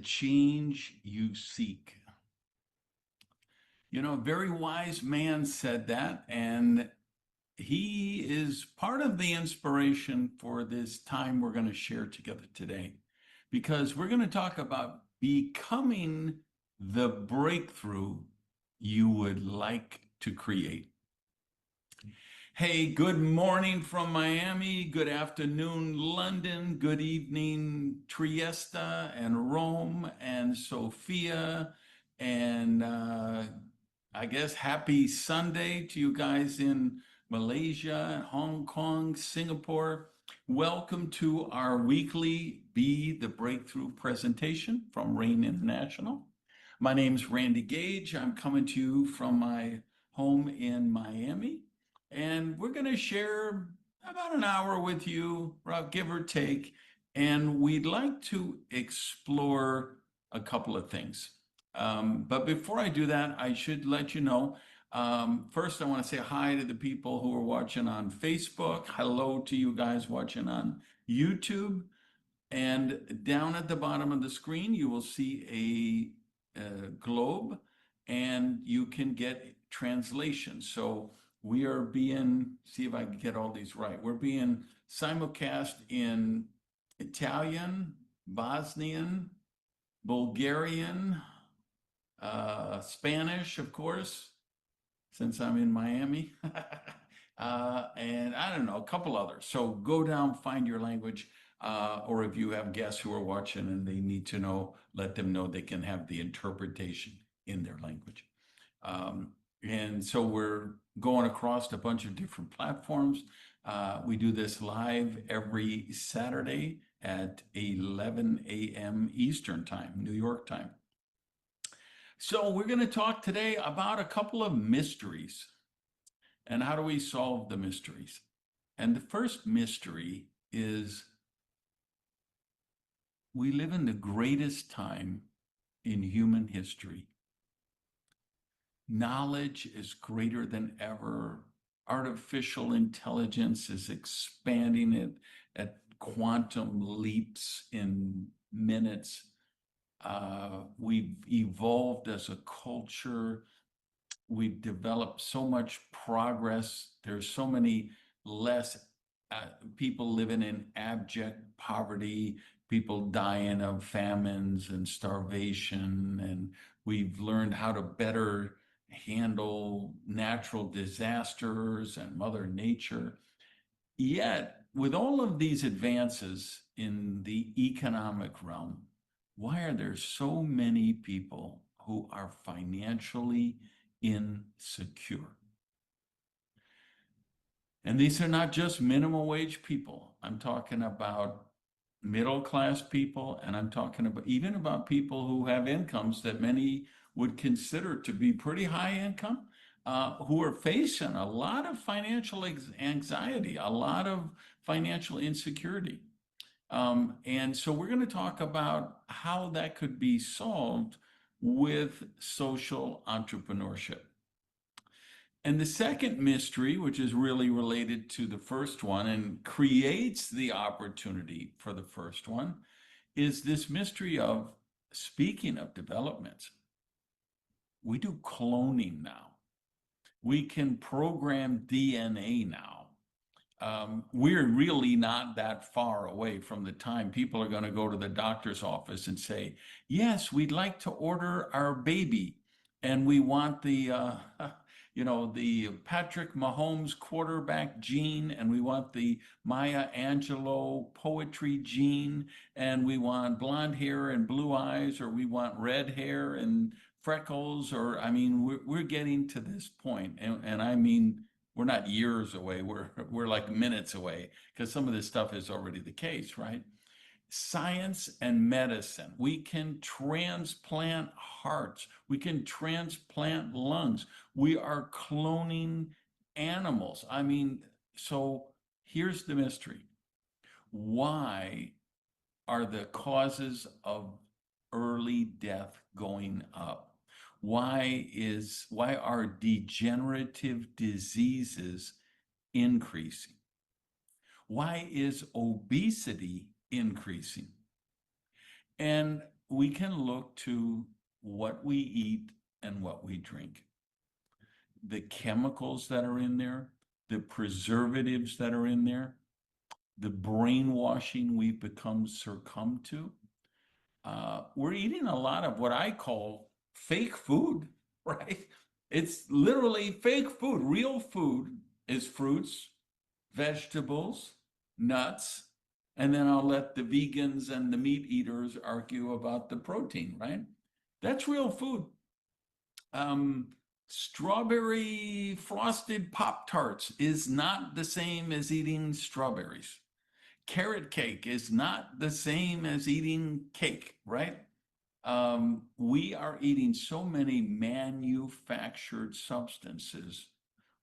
change you seek. You know, a very wise man said that, and he is part of the inspiration for this time we're going to share together today, because we're going to talk about becoming the breakthrough you would like to create. Hey, good morning from Miami, good afternoon, London, good evening, Trieste and Rome and Sofia, and I guess happy Sunday to you guys in Malaysia, Hong Kong, Singapore. Welcome to our weekly Be the Breakthrough presentation from Rain International. My name is Randy Gage. I'm coming to you from my home in Miami. And we're going to share about an hour with you, give or take. And we'd like to explore a couple of things. But before I do that, I should let you know, first, I want to say hi to the people who are watching on Facebook. Hello to you guys watching on YouTube. And down at the bottom of the screen, you will see a globe, and you can get translation. So we are being, see if I can get all these right. We're being simulcast in Italian, Bosnian, Bulgarian, Spanish, of course, since I'm in Miami, and I don't know, a couple others. So go down, find your language, or if you have guests who are watching and they need to know, let them know they can have the interpretation in their language. And so we're going across a bunch of different platforms. We do this live every Saturday at 11 a.m. Eastern Time, New York time. So we're going to talk today about a couple of mysteries and how do we solve the mysteries. And the first mystery is we live in the greatest time in human history. Knowledge is greater than ever. Artificial intelligence is expanding it at quantum leaps in minutes. We've evolved as a culture. We've developed so much progress. There's so many less people living in abject poverty, people dying of famines and starvation, and we've learned how to better handle natural disasters and Mother Nature. Yet, with all of these advances in the economic realm, why are there so many people who are financially insecure? And these are not just minimum wage people. I'm talking about middle-class people, and I'm talking about even about people who have incomes that many would consider to be pretty high income, who are facing a lot of financial anxiety, a lot of financial insecurity. And so we're going to talk about how that could be solved with social entrepreneurship. And the second mystery, which is really related to the first one and creates the opportunity for the first one, is this mystery of, speaking of developments, we do cloning now. We can program DNA now. We're really not that far away from the time people are going to go to the doctor's office and say, yes, we'd like to order our baby, and we want the the Patrick Mahomes quarterback gene, and we want the Maya Angelou poetry gene, and we want blonde hair and blue eyes, or we want red hair and freckles, or I mean, we're getting to this point, and I mean, we're not years away, we're like minutes away, because some of this stuff is already the case, right? Science and medicine. We can transplant hearts. We can transplant lungs. We are cloning animals. I mean, so here's the mystery. Why are the causes of early death going up? Why are degenerative diseases increasing? Why is obesity increasing? And we can look to what we eat and what we drink, the chemicals that are in there, the preservatives that are in there, the brainwashing we've become succumb to. We're eating a lot of what I call fake food, right? It's literally fake food. Real food is fruits, vegetables, nuts, and then I'll let the vegans and the meat eaters argue about the protein, right? That's real food. Strawberry frosted Pop-Tarts is not the same as eating strawberries. Carrot cake is not the same as eating cake, right? We are eating so many manufactured substances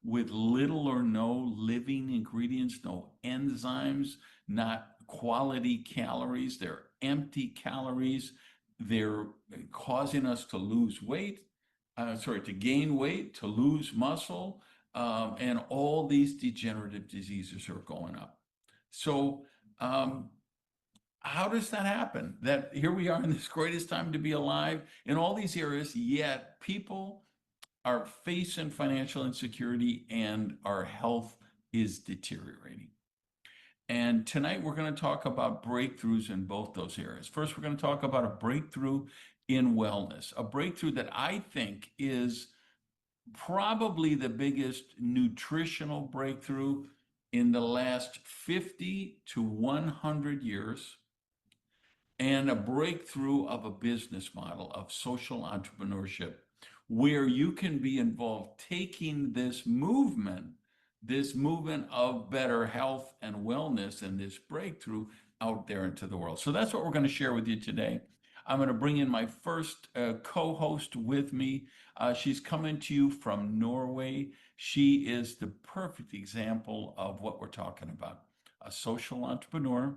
with little or no living ingredients, no enzymes, not quality calories. They're empty calories. They're causing us to lose weight, to gain weight, to lose muscle, and all these degenerative diseases are going up. So, how does that happen? That here we are in this greatest time to be alive in all these areas, yet people are facing financial insecurity and our health is deteriorating. And tonight we're going to talk about breakthroughs in both those areas. First, we're going to talk about a breakthrough in wellness, a breakthrough that I think is probably the biggest nutritional breakthrough in the last 50 to 100 years, and a breakthrough of a business model of social entrepreneurship where you can be involved taking this movement of better health and wellness and this breakthrough out there into the world. So that's what we're going to share with you today. I'm going to bring in my first co-host with me. She's coming to you from Norway. She is the perfect example of what we're talking about. A social entrepreneur,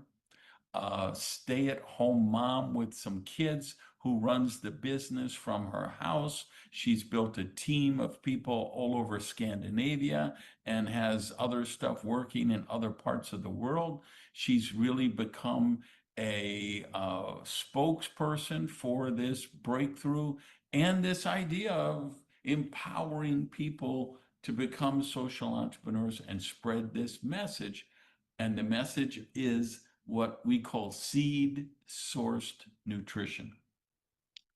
a stay-at-home mom with some kids who runs the business from her house. She's built a team of people all over Scandinavia and has other stuff working in other parts of the world. She's really become a spokesperson for this breakthrough and this idea of empowering people to become social entrepreneurs and spread this message. And the message is what we call seed-sourced nutrition,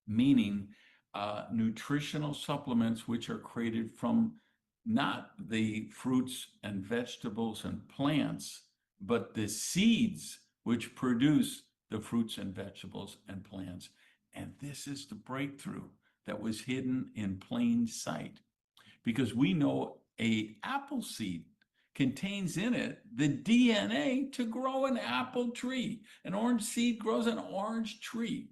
meaning nutritional supplements which are created from not the fruits and vegetables and plants, but the seeds which produce the fruits and vegetables and plants. And this is the breakthrough that was hidden in plain sight, because we know an apple seed contains in it the DNA to grow an apple tree. An orange seed grows an orange tree.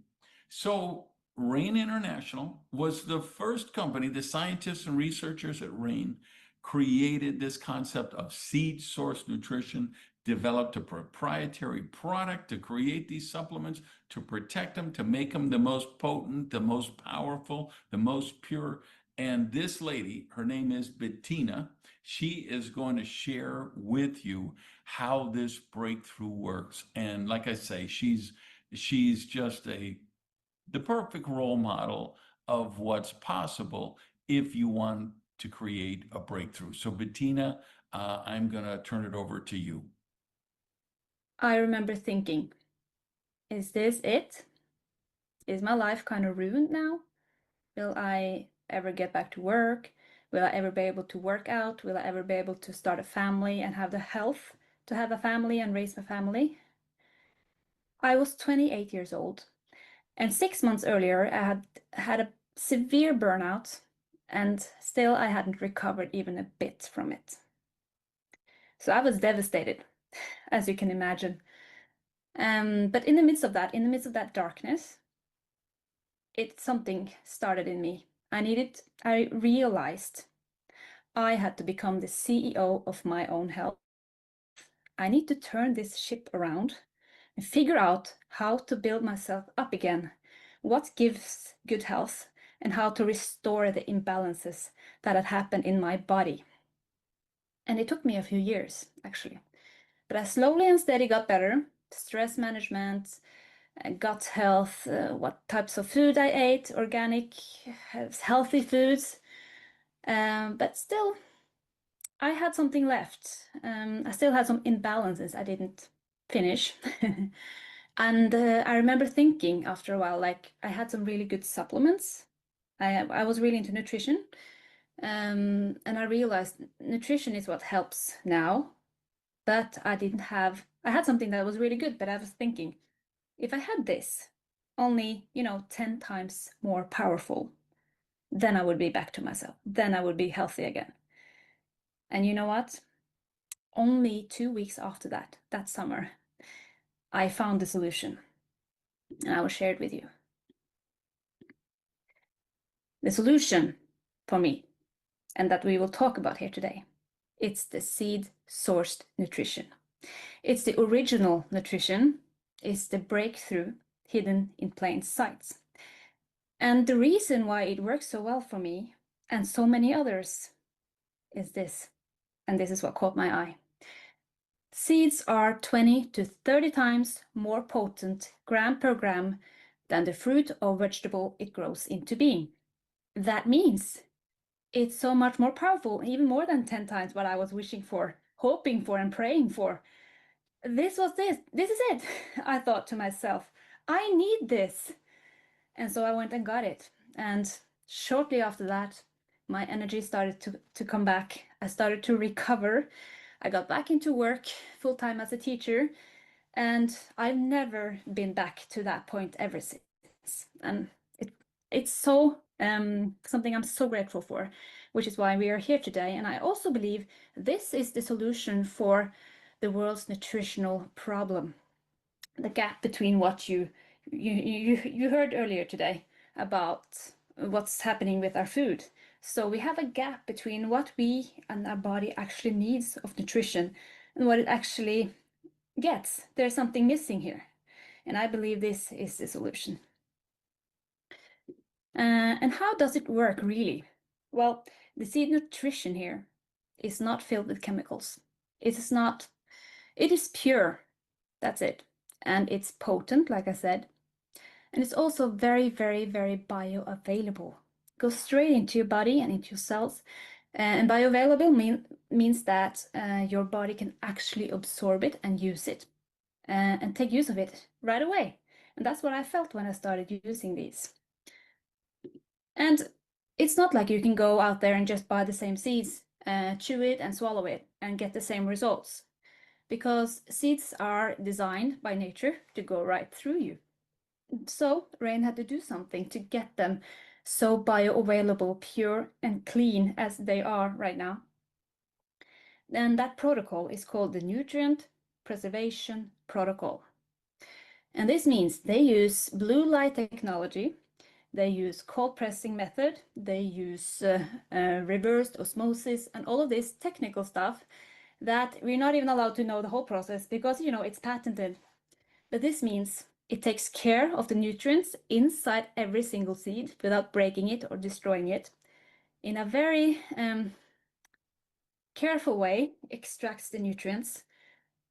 So Rain International was the first company, the scientists and researchers at Rain created this concept of seed source nutrition, developed a proprietary product to create these supplements, to protect them, to make them the most potent, the most powerful, the most pure. And this lady, her name is Bettina, she is going to share with you how this breakthrough works. And like I say, she's just the perfect role model of what's possible if you want to create a breakthrough. So Bettina, I'm going to turn it over to you. I remember thinking, is this it? Is my life kind of ruined now? Will I ever get back to work? Will I ever be able to work out? Will I ever be able to start a family and have the health to have a family and raise my family? I was 28 years old, and 6 months earlier, I had had a severe burnout, and still I hadn't recovered even a bit from it. So I was devastated, as you can imagine. But in the midst of that darkness, something started in me. I realized I had to become the CEO of my own health. I need to turn this ship around and figure out how to build myself up again, what gives good health, and how to restore the imbalances that had happened in my body. And it took me a few years, actually. But I slowly and steady got better. Stress management, gut health, what types of food I ate, organic, healthy foods. But still, I had something left. I still had some imbalances I didn't finish. And I remember thinking after a while, like I had some really good supplements. I was really into nutrition. And I realized nutrition is what helps now. But I had something that was really good, but I was thinking, if I had this, only, 10 times more powerful, then I would be back to myself. Then I would be healthy again. And you know what? Only 2 weeks after that summer, I found the solution, and I will share it with you. The solution for me, and that we will talk about here today, it's the seed-sourced nutrition. It's the original nutrition. It's the breakthrough hidden in plain sight. And the reason why it works so well for me and so many others is this, and this is what caught my eye. Seeds are 20 to 30 times more potent gram per gram than the fruit or vegetable it grows into being. That means it's so much more powerful, even more than 10 times what I was wishing for, hoping for, and praying for. This is it. I thought to myself, I need this. And so I went and got it. And shortly after that, my energy started to come back. I started to recover. I got back into work full-time as a teacher, and I've never been back to that point ever since. And it's so something I'm so grateful for, which is why we are here today. And I also believe this is the solution for the world's nutritional problem. The gap between what you heard earlier today about what's happening with our food. So we have a gap between what we and our body actually needs of nutrition and what it actually gets. There's something missing here. And I believe this is the solution. And how does it work really? Well, the seed nutrition here is not filled with chemicals. It is pure. That's it. And it's potent, like I said. And it's also very, very, very bioavailable. Goes straight into your body and into your cells. And bioavailable means that your body can actually absorb it and use it and take use of it right away. And that's what I felt when I started using these. And it's not like you can go out there and just buy the same seeds, chew it and swallow it and get the same results. Because seeds are designed by nature to go right through you. So Rain had to do something to get them so bioavailable, pure and clean as they are right now. And that protocol is called the Nutrient Preservation Protocol. And this means they use blue light technology, they use cold pressing method, they use reversed osmosis and all of this technical stuff that we're not even allowed to know the whole process because, it's patented. But this means it takes care of the nutrients inside every single seed without breaking it or destroying it. In a very careful way, extracts the nutrients,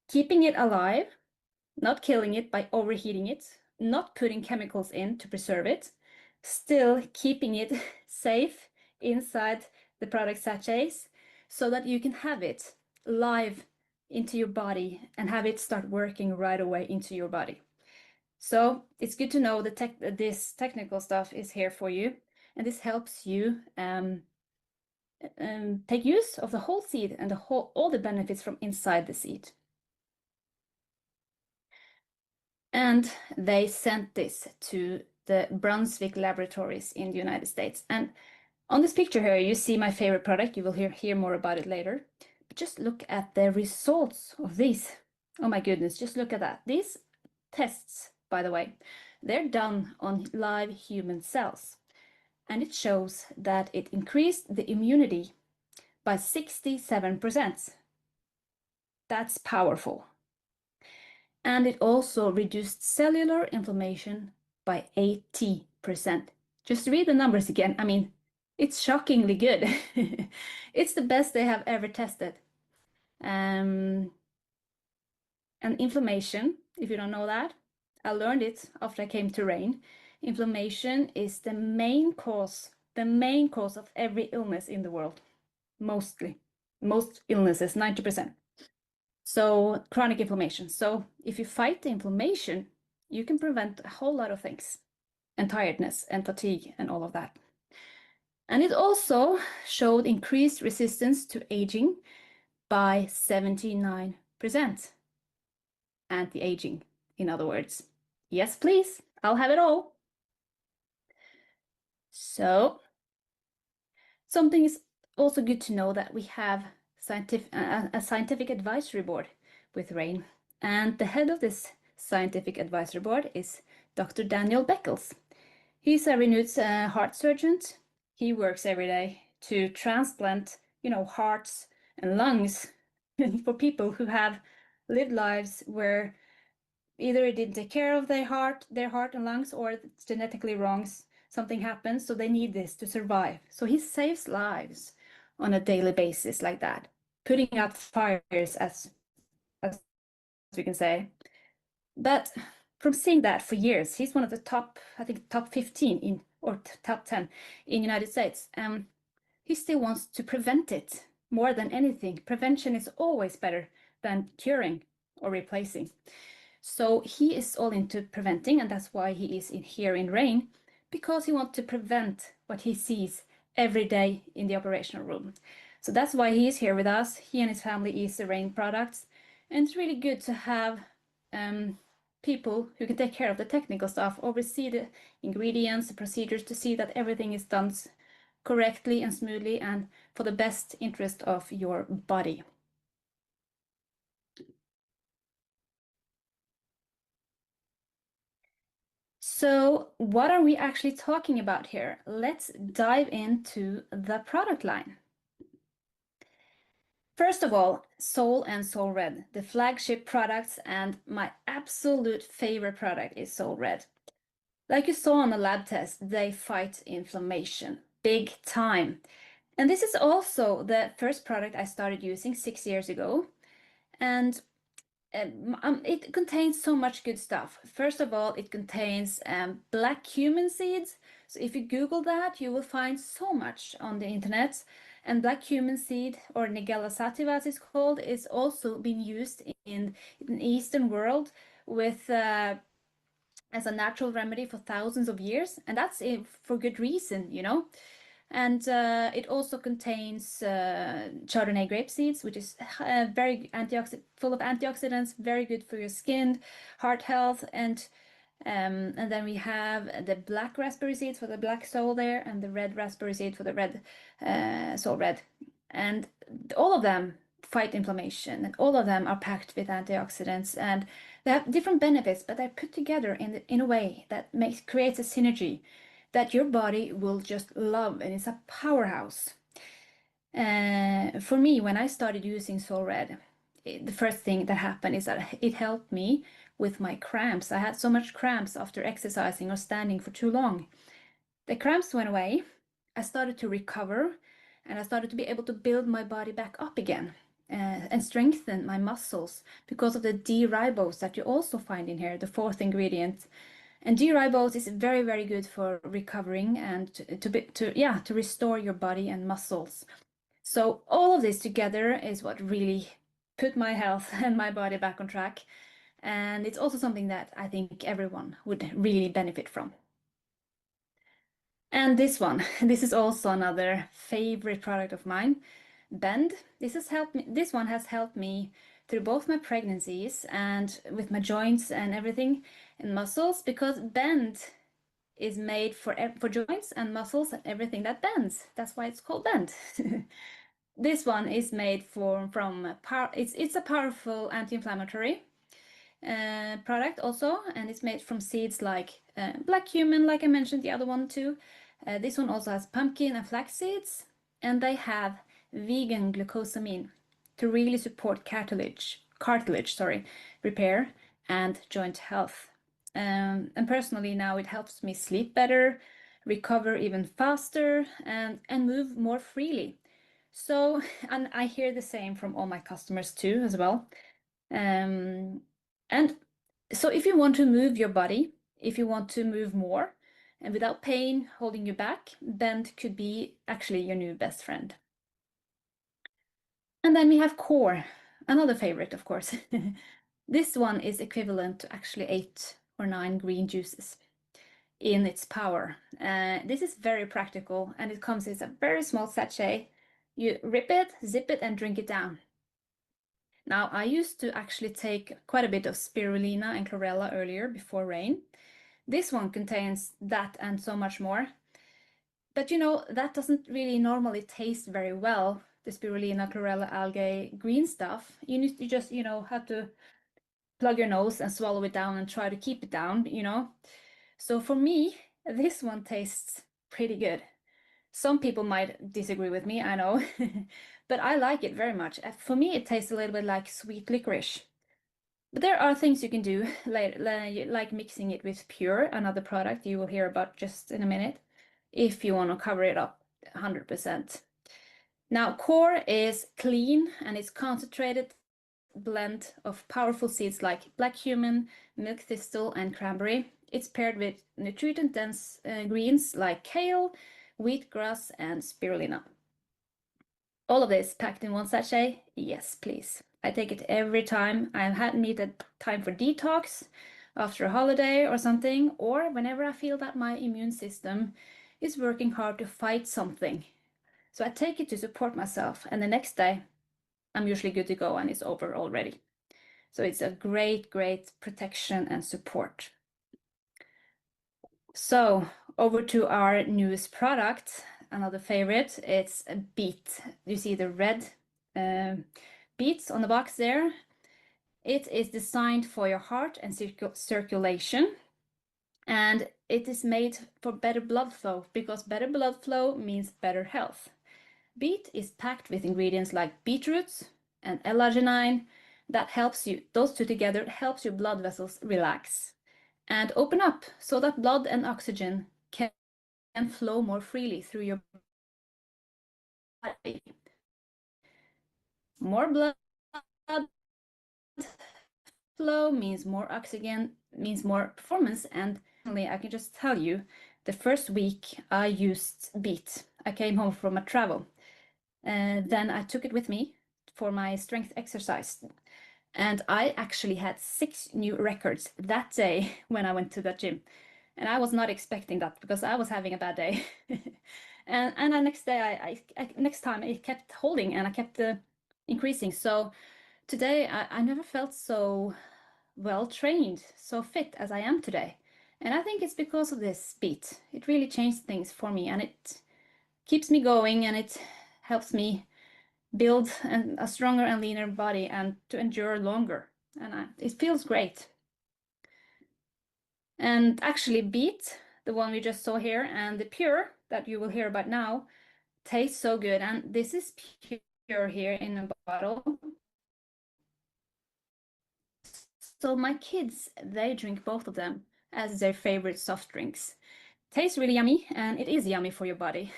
keeping it alive, not killing it by overheating it, not putting chemicals in to preserve it, still keeping it safe inside the product sachets so that you can have it live into your body and have it start working right away into your body. So it's good to know that this technical stuff is here for you, and this helps you take use of the whole seed and all the benefits from inside the seed. And they sent this to the Brunswick laboratories in the United States. And on this picture here, you see my favorite product. You will hear more about it later. But just look at the results of these. Oh my goodness, just look at that. These tests, by the way, they're done on live human cells. And it shows that it increased the immunity by 67%. That's powerful. And it also reduced cellular inflammation by 80%. Just read the numbers again. I mean, it's shockingly good. It's the best they have ever tested. And inflammation, if you don't know that, I learned it after I came to Rain. Inflammation is the main cause of every illness in the world, mostly. Most illnesses, 90%. So chronic inflammation. So if you fight the inflammation, you can prevent a whole lot of things, and tiredness and fatigue and all of that. And it also showed increased resistance to aging by 79%. Anti-aging, in other words. Yes, please, I'll have it all. So something is also good to know that we have a scientific advisory board with RAIN. And the head of this scientific advisory board is Dr. Daniel Beckles. He's a renowned heart surgeon. He works every day to transplant, hearts and lungs for people who have lived lives where either it didn't take care of their heart and lungs, or it's genetically wrong. Something happens, so they need this to survive. So he saves lives on a daily basis like that, putting out fires, as we can say. But from seeing that for years, he's one of the top, I think, top 15 in, or top 10 in United States. He still wants to prevent it more than anything. Prevention is always better than curing or replacing. So he is all into preventing, and that's why he is here in RAIN, because he wants to prevent what he sees every day in the operational room. So that's why he is here with us. He and his family use the RAIN products, and it's really good to have people who can take care of the technical stuff, oversee the ingredients, the procedures, to see that everything is done correctly and smoothly and for the best interest of your body. So what are we actually talking about here? Let's dive into the product line. First of all, Soul and Soul Red, the flagship products, and my absolute favorite product is Soul Red. Like you saw on the lab test, they fight inflammation big time. And this is also the first product I started using 6 years ago. And it contains so much good stuff. First of all, it contains black cumin seeds. So if you Google that, you will find so much on the internet. And black cumin seed, or Nigella sativa as it's called, is also been used in the Eastern world with as a natural remedy for thousands of years. And that's for good reason, And it also contains Chardonnay grape seeds, which is very full of antioxidants, very good for your skin, heart health, and then we have the black raspberry seeds for the black soul there, and the red raspberry seed for the red soul red. And all of them fight inflammation, and all of them are packed with antioxidants, and they have different benefits, but they're put together in a way that creates a synergy that your body will just love, and it's a powerhouse. For me, when I started using Soul Red, the first thing that happened is that it helped me with my cramps. I had so much cramps after exercising or standing for too long. The cramps went away. I started to recover, and I started to be able to build my body back up again and strengthen my muscles because of the D-ribose that you also find in here, the fourth ingredient. And D-ribose is very, very good for recovering and to restore your body and muscles. So all of this together is what really put my health and my body back on track. And it's also something that I think everyone would really benefit from. And this one, this is also another favorite product of mine, Bend. This one has helped me through both my pregnancies and with my joints and everything and muscles, because Bend is made for joints and muscles and everything that bends. That's why it's called Bend. This one is made it's a powerful anti-inflammatory product also, and it's made from seeds like black cumin, like I mentioned, the other one too. This one also has pumpkin and flax seeds, and they have vegan glucosamine to really support cartilage repair and joint health. And personally now it helps me sleep better, recover even faster, and move more freely. So, and I hear the same from all my customers too as well. And So if you want to move your body, if you want to move more and without pain holding you back, Bend could be actually your new best friend. And then we have Core, another favorite, of course. This one is equivalent to actually 8 or 9 green juices in its power. This is very practical, and it comes in a very small sachet. You rip it, zip it, and drink it down. Now, I used to actually take quite a bit of spirulina and chlorella earlier before rain. This one contains that and so much more. But you know, that doesn't really normally taste very well, the spirulina, chlorella, algae, green stuff. You just, have to plug your nose and swallow it down and try to keep it down. So for me, this one tastes pretty good. Some people might disagree with me, I know, but I like it very much. For me, it tastes a little bit like sweet licorice. But there are things you can do, like mixing it with Pure, another product you will hear about just in a minute, if you want to cover it up 100%. Now, Core is clean and it's concentrated blend of powerful seeds like black cumin, milk thistle, and cranberry. It's paired with nutrient-dense greens like kale, wheatgrass, and spirulina. All of this packed in one sachet? Yes, please. I take it every time I've had needed time for detox, after a holiday or something, or whenever I feel that my immune system is working hard to fight something. So I take it to support myself, and the next day I'm usually good to go and it's over already. So it's a great, great protection and support. So over to our newest product, another favorite, it's a beet. You see the red beets on the box there. It is designed for your heart and circulation, and it is made for better blood flow, because better blood flow means better health. Beet is packed with ingredients like beetroots and L-arginine that helps you, those two together helps your blood vessels relax and open up so that blood and oxygen can flow more freely through your body. More blood flow means more oxygen, means more performance. And I can just tell you, the first week I used beet. I came home from a travel. Then I took it with me for my strength exercise. And I actually had 6 new records that day when I went to the gym. And I was not expecting that because I was having a bad day. and the next day, next time it kept holding and I kept increasing. So today I never felt so well trained, so fit as I am today. And I think it's because of this beet. It really changed things for me, and it keeps me going, and it helps me build a stronger and leaner body and to endure longer. And it feels great. And actually, beet, the one we just saw here, and the Pure that you will hear about now, tastes so good. And this is Pure here in a bottle. So my kids, they drink both of them as their favorite soft drinks. Tastes really yummy, and it is yummy for your body.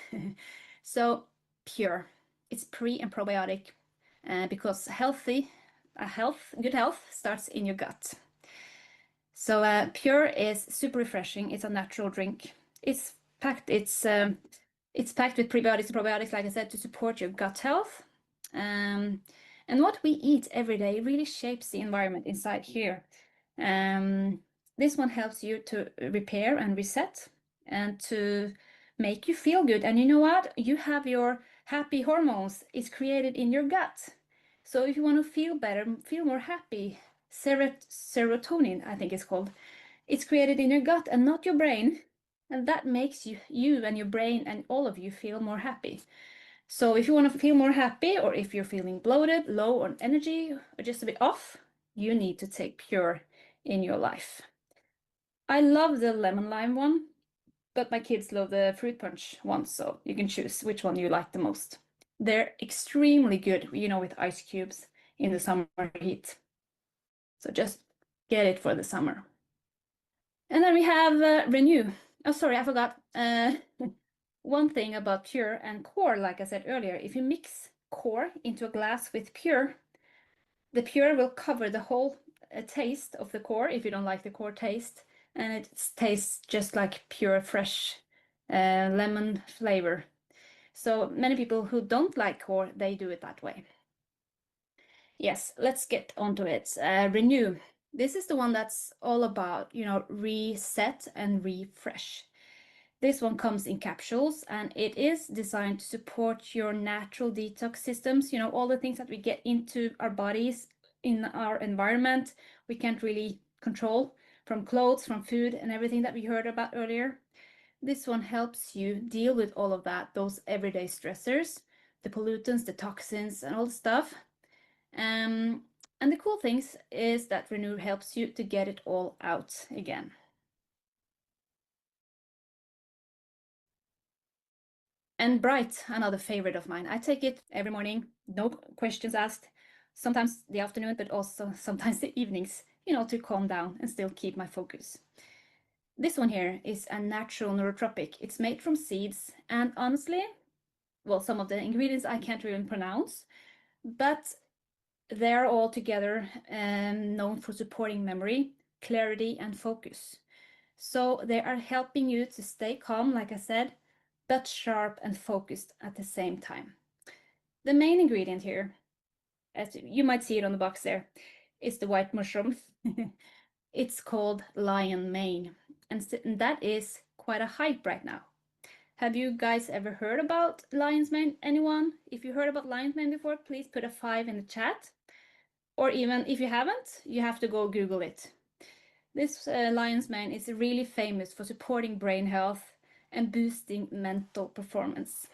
So Pure, it's pre and probiotic, because good health starts in your gut. So Pure is super refreshing. It's a natural drink. It's packed with prebiotics and probiotics, like I said, to support your gut health. And what we eat every day really shapes the environment inside here. This one helps you to repair and reset and to make you feel good. And you know what? You have your happy hormones is created in your gut. So if you want to feel better, feel more happy, serotonin, I think it's called, it's created in your gut and not your brain. And that makes you and your brain and all of you feel more happy. So if you want to feel more happy, or if you're feeling bloated, low on energy, or just a bit off, you need to take Pure in your life. I love the lemon lime one, but my kids love the fruit punch one, so you can choose which one you like the most. They're extremely good, with ice cubes in the summer heat. So just get it for the summer. And then we have Renew. Oh, sorry, I forgot. One thing about Pure and Core, like I said earlier, if you mix Core into a glass with Pure, the Pure will cover the whole a taste of the core if you don't like the core taste, and it tastes just like pure fresh lemon flavor. So many people who don't like core, they do it that way. Yes, let's get onto it. Renew. This is the one that's all about, reset and refresh. This one comes in capsules, and it is designed to support your natural detox systems. All the things that we get into our bodies in our environment, we can't really control, from clothes, from food, and everything that we heard about earlier. This one helps you deal with all of that, those everyday stressors, the pollutants, the toxins, and all the stuff. And the cool things is that Renew helps you to get it all out again. And Bright, another favorite of mine. I take it every morning, no questions asked. Sometimes the afternoon, but also sometimes the evenings, to calm down and still keep my focus. This one here is a natural neurotropic. It's made from seeds, and honestly, well, some of the ingredients I can't even pronounce, but they're all together known for supporting memory, clarity, and focus. So they are helping you to stay calm, like I said, but sharp and focused at the same time. The main ingredient here, as you might see it on the box there, is the white mushroom. It's called lion mane, and that is quite a hype right now. Have you guys ever heard about lion's mane? Anyone? If you heard about lion's mane before, please put a 5 in the chat. Or even if you haven't, you have to go Google it. This lion's mane is really famous for supporting brain health and boosting mental performance.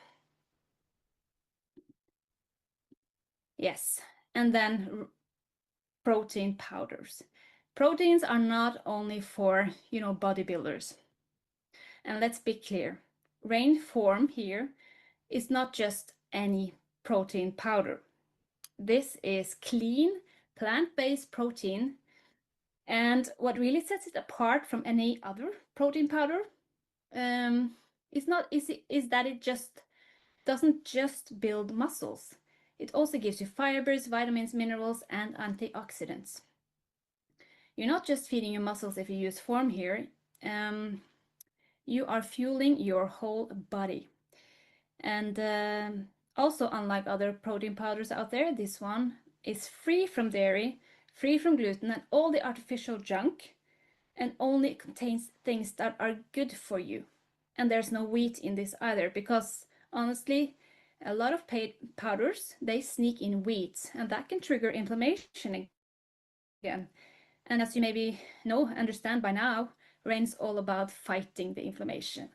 Yes, and then protein powders. Proteins are not only for, bodybuilders. And let's be clear, Rainform here is not just any protein powder. This is clean, plant-based protein. And what really sets it apart from any other protein powder is that it just doesn't just build muscles. It also gives you fibers, vitamins, minerals, and antioxidants. You're not just feeding your muscles if you use Form here. You are fueling your whole body. And also, unlike other protein powders out there, this one is free from dairy, free from gluten, and all the artificial junk, and only contains things that are good for you. And there's no wheat in this either, because honestly, a lot of powders, they sneak in wheat, and that can trigger inflammation again. And as you maybe understand by now, Rain's all about fighting the inflammation.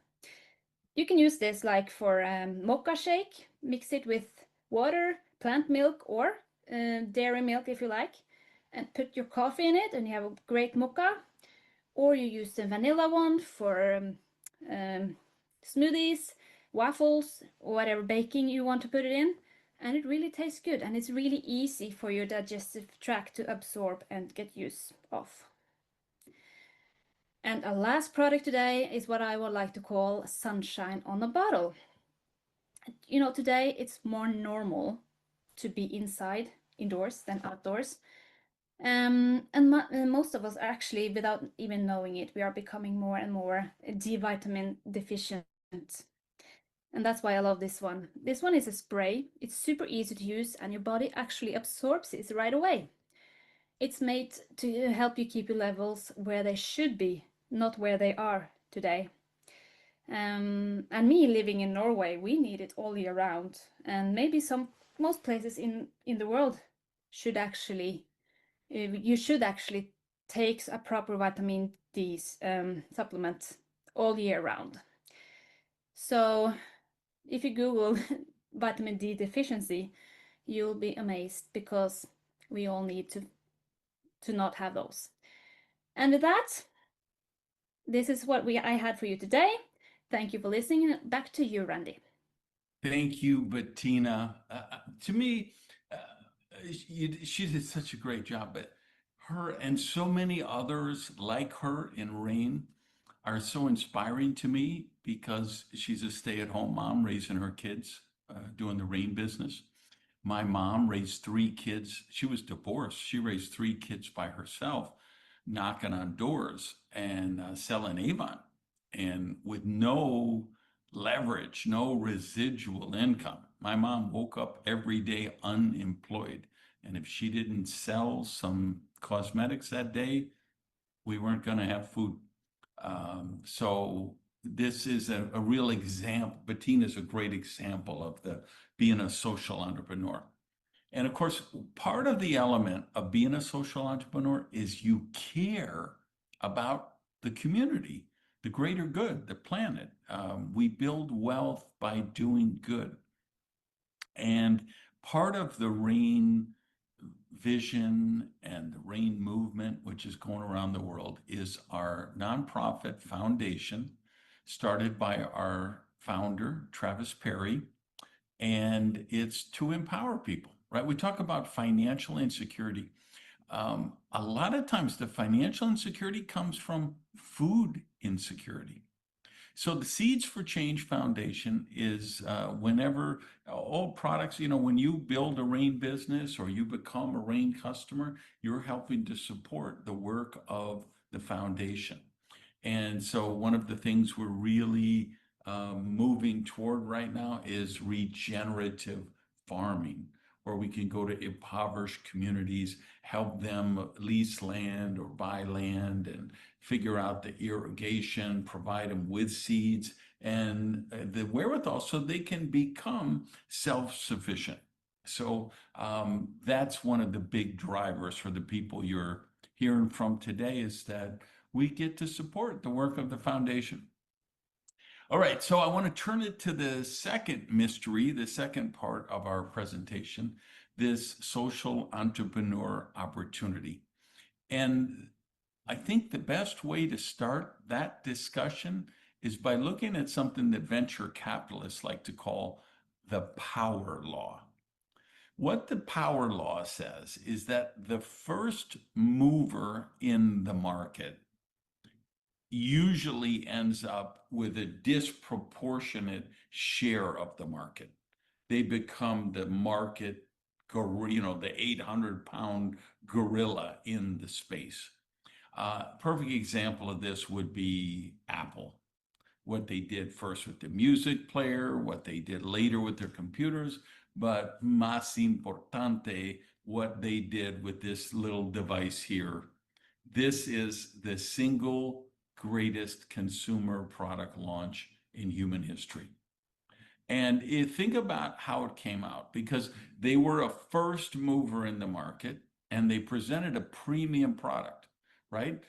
You can use this like for mocha shake, mix it with water, plant milk, or dairy milk if you like, and put your coffee in it, and you have a great mocha. Or you use the vanilla one for smoothies, waffles, or whatever baking you want to put it in. And it really tastes good, and it's really easy for your digestive tract to absorb and get use of. And a last product today is what I would like to call sunshine on a bottle. Today it's more normal to be indoors than outdoors. And most of us are actually, without even knowing it, we are becoming more and more D-vitamin deficient. And that's why I love this one. This one is a spray. It's super easy to use, and your body actually absorbs it right away. It's made to help you keep your levels where they should be, not where they are today. And me living in Norway, we need it all year round. And maybe most places in the world should actually you should actually take a proper vitamin D supplement all year round. So if you Google vitamin D deficiency, you'll be amazed, because we all need to not have those. And with that, this is what I had for you today. Thank you for listening. Back to you, Randy. Thank you, Bettina. To me, she did such a great job, but her and so many others like her in Rain are so inspiring to me, because she's a stay-at-home mom raising her kids, doing the Rain business. My mom raised three kids. She was divorced. She raised three kids by herself, knocking on doors and selling Avon, and with no leverage, no residual income. My mom woke up every day unemployed. And if she didn't sell some cosmetics that day, we weren't going to have food. So this is a real example. Bettina is a great example of the being a social entrepreneur. And of course, part of the element of being a social entrepreneur is you care about the community, the greater good, the planet. We build wealth by doing good. And part of the RAIN vision and the RAIN movement, which is going around the world, is our nonprofit foundation started by our founder, Travis Perry, and it's to empower people, right? We talk about financial insecurity. A lot of times the financial insecurity comes from food insecurity. So the Seeds for Change Foundation is whenever all products, when you build a RAIN business or you become a RAIN customer, you're helping to support the work of the foundation. And so one of the things we're really moving toward right now is regenerative farming, where we can go to impoverished communities, help them lease land or buy land and figure out the irrigation, provide them with seeds and the wherewithal so they can become self-sufficient. So that's one of the big drivers for the people you're hearing from today, is that we get to support the work of the foundation. All right, so I want to turn it to the second mystery, the second part of our presentation, this social entrepreneur opportunity. And I think the best way to start that discussion is by looking at something that venture capitalists like to call the power law. What the power law says is that the first mover in the market usually ends up with a disproportionate share of the market. They become the market, the 800-pound gorilla in the space. Perfect example of this would be Apple. What they did first with the music player, what they did later with their computers, but más importante, what they did with this little device here. This is the single greatest consumer product launch in human history. And think about how it came out, because they were a first mover in the market and they presented a premium product, right?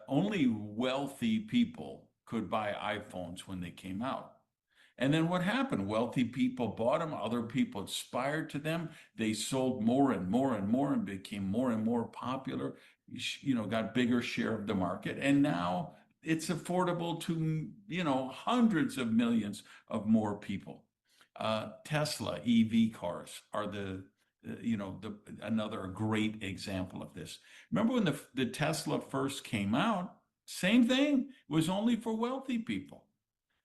Only wealthy people could buy iPhones when they came out. And then what happened? Wealthy people bought them, other people aspired to them. They sold more and more and more and became more and more popular, got bigger share of the market. And now it's affordable to, hundreds of millions of more people. Tesla EV cars are another great example of this. Remember when the Tesla first came out, same thing, it was only for wealthy people.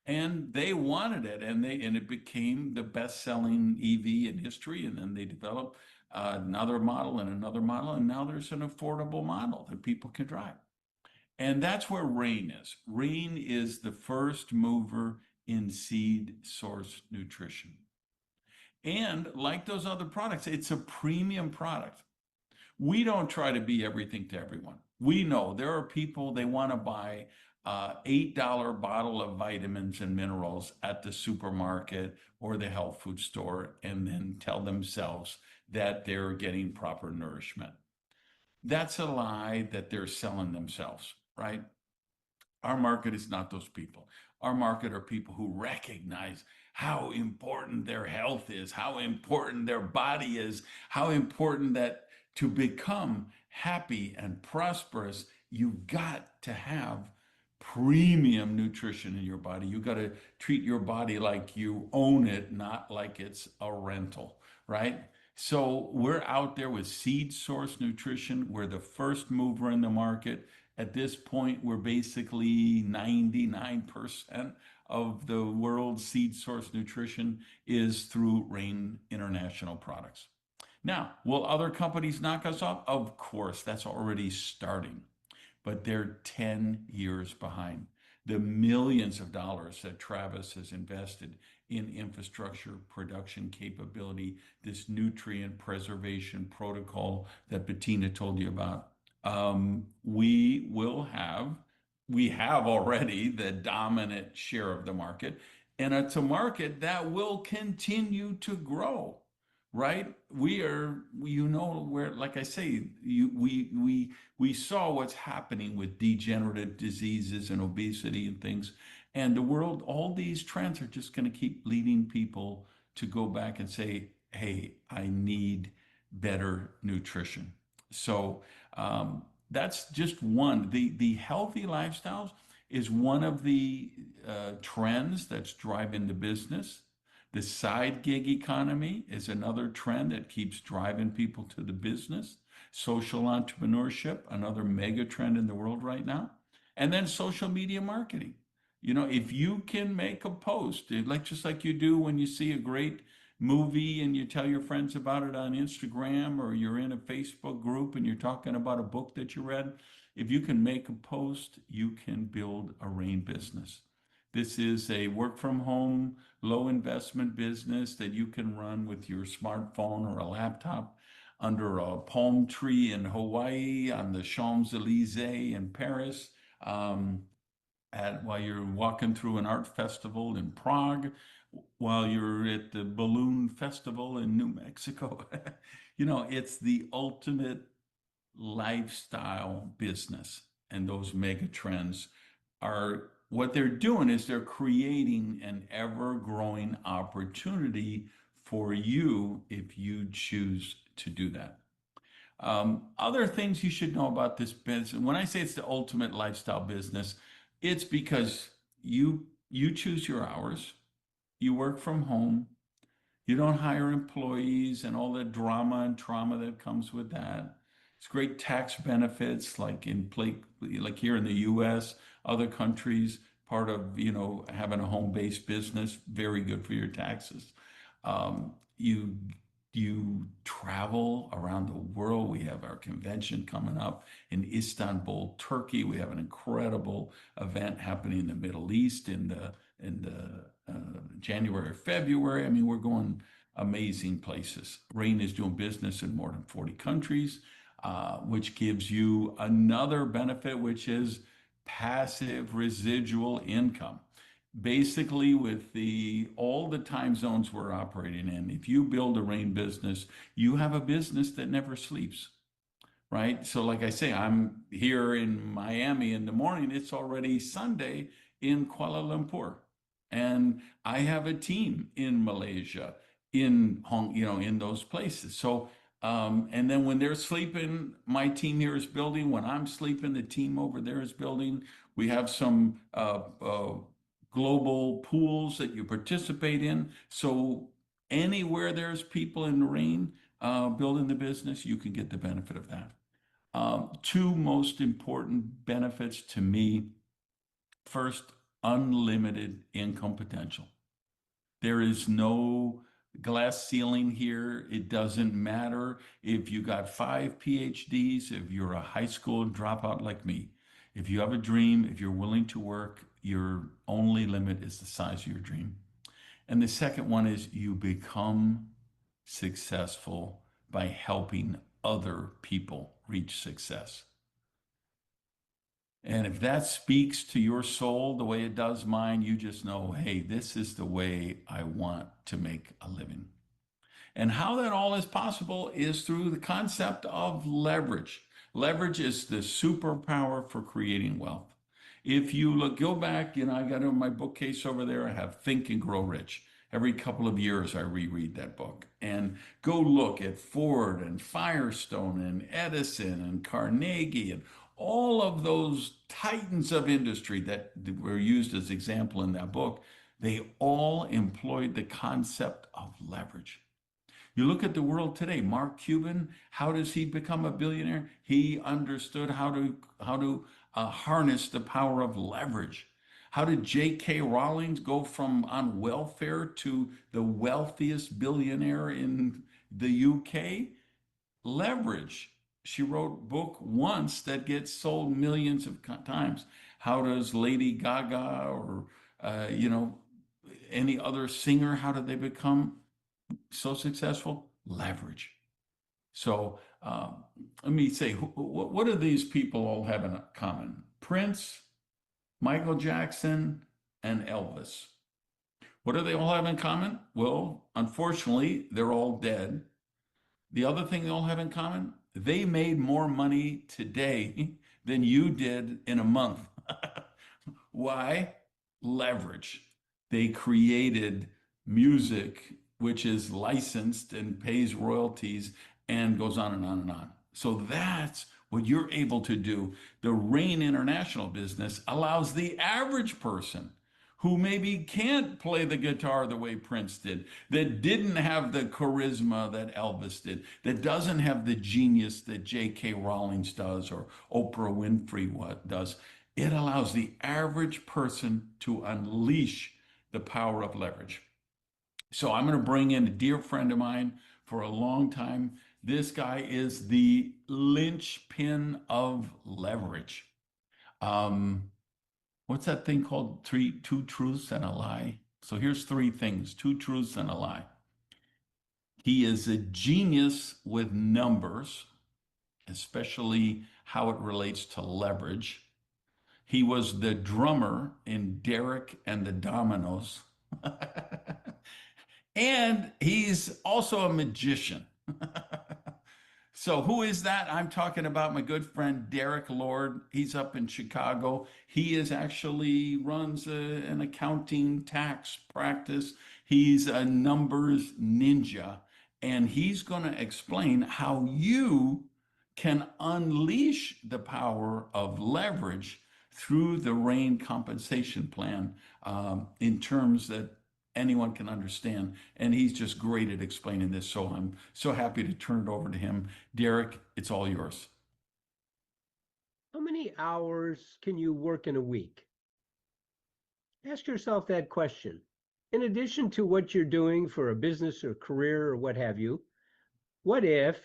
And they wanted it, and it became the best-selling EV in history. And then they developed another model and another model, and now there's an affordable model that people can drive. And that's where RAIN is. RAIN is the first mover in seed source nutrition. And like those other products, it's a premium product. We don't try to be everything to everyone. We know there are people, they want to buy $8 bottle of vitamins and minerals at the supermarket or the health food store and then tell themselves that they're getting proper nourishment. That's a lie that they're selling themselves, right? Our market is not those people. Our market are people who recognize how important their health is, how important their body is, how important that to become happy and prosperous, you've got to have premium nutrition in your body. You got to treat your body like you own it, not like it's a rental, right? So we're out there with seed source nutrition. We're the first mover in the market. At this point, we're basically 99% of the world's seed source nutrition is through Rain International products. Now, will other companies knock us off? Of course, that's already starting, but they're 10 years behind. The millions of dollars that Travis has invested in infrastructure, production capability, this nutrient preservation protocol that Bettina told you about, we will have, we have already the dominant share of the market, and it's a market that will continue to grow, right? We are, you know, where, like I say, we saw what's happening with degenerative diseases and obesity and things, and the world, all these trends are just going to keep leading people to go back and say, hey, I need better nutrition. So that's just one. The healthy lifestyles is one of the trends that's driving the business. The side gig economy is another trend that keeps driving people to the business. Social entrepreneurship, another mega trend in the world right now. And then social media marketing. You know, if you can make a post, like just like you do when you see a great movie and you tell your friends about it on Instagram, or you're in a Facebook group and you're talking about a book that you read, if you can make a post, you can build a Rain business. This is a work from home, low investment business that you can run with your smartphone or a laptop under a palm tree in Hawaii, on the Champs-Élysées in Paris, while you're walking through an art festival in Prague, while you're at the Balloon Festival in New Mexico. You know, it's the ultimate lifestyle business. And those mega trends are, what they're doing is they're creating an ever-growing opportunity for you if you choose to do that. Other things you should know about this business, when I say it's the ultimate lifestyle business, it's because you choose your hours, you work from home, you don't hire employees and all the drama and trauma that comes with that. It's great tax benefits, like like here in the US, other countries, part of, you know, having a home-based business, very good for your taxes. You travel around the world. We have our convention coming up in Istanbul, Turkey. We have an incredible event happening in the Middle East in the January, February. I mean, we're going amazing places. Rain is doing business in more than 40 countries, which gives you another benefit, which is passive residual income. Basically, with all the time zones we're operating in, if you build a Rain business, you have a business that never sleeps, right? So like I say, I'm here in Miami in the morning, it's already Sunday in Kuala Lumpur. And I have a team in Malaysia, in in those places. So, and then when they're sleeping, my team here is building. When I'm sleeping, the team over there is building. We have some global pools that you participate in. So anywhere there's people in the Rain building the business, you can get the benefit of that. Two most important benefits to me. First, unlimited income potential. There is no glass ceiling here. It doesn't matter if you got 5 PhDs, if you're a high school dropout like me. If you have a dream, if you're willing to work, your only limit is the size of your dream. And the second one is you become successful by helping other people reach success. And if that speaks to your soul the way it does mine, you just know, hey, this is the way I want to make a living. And how that all is possible is through the concept of leverage. Leverage is the superpower for creating wealth. If you go back, I got in my bookcase over there, I have Think and Grow Rich. Every couple of years, I reread that book and go look at Ford and Firestone and Edison and Carnegie and all of those titans of industry that were used as example in that book. They all employed the concept of leverage. You look at the world today, Mark Cuban, how does he become a billionaire? He understood how to harness the power of leverage. How did J.K. Rowling go from on welfare to the wealthiest billionaire in the UK? Leverage. She wrote book once that gets sold millions of times. How does Lady Gaga or any other singer, how did they become so successful? Leverage. So let me say, what do these people all have in common? Prince, Michael Jackson, and Elvis. What do they all have in common? Well, unfortunately, they're all dead. The other thing they all have in common, they made more money today than you did in a month. Why? Leverage. They created music which is licensed and pays royalties and goes on and on and on. So that's what you're able to do. The Rain International business allows the average person who maybe can't play the guitar the way Prince did, that didn't have the charisma that Elvis did, that doesn't have the genius that J.K. Rowling does or Oprah Winfrey does. It allows the average person to unleash the power of leverage. So I'm going to bring in a dear friend of mine for a long time. This guy is the linchpin of leverage. What's that thing called? Two truths and a lie. So here's three things: two truths and a lie. He is a genius with numbers, especially how it relates to leverage. He was the drummer in Derek and the Dominoes. And he's also a magician. So who is that? I'm talking about my good friend Derek Lord. He's up in Chicago. He is actually runs an accounting tax practice. He's a numbers ninja, and he's going to explain how you can unleash the power of leverage through the RAIN compensation plan in terms that anyone can understand. And he's just great at explaining this. So I'm so happy to turn it over to him. Derek, it's all yours. How many hours can you work in a week? Ask yourself that question. In addition to what you're doing for a business or career or what have you, what if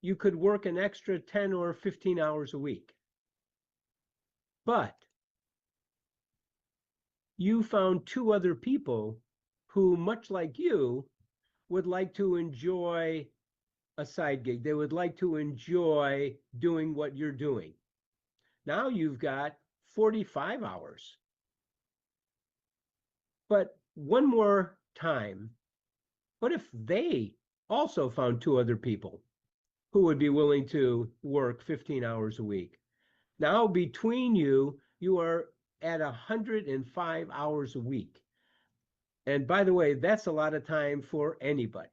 you could work an extra 10 or 15 hours a week? But you found two other people who, much like you, would like to enjoy a side gig. They would like to enjoy doing what you're doing. Now you've got 45 hours. But one more time, what if they also found two other people who would be willing to work 15 hours a week? Now between you, you are at 105 hours a week. And by the way, that's a lot of time for anybody.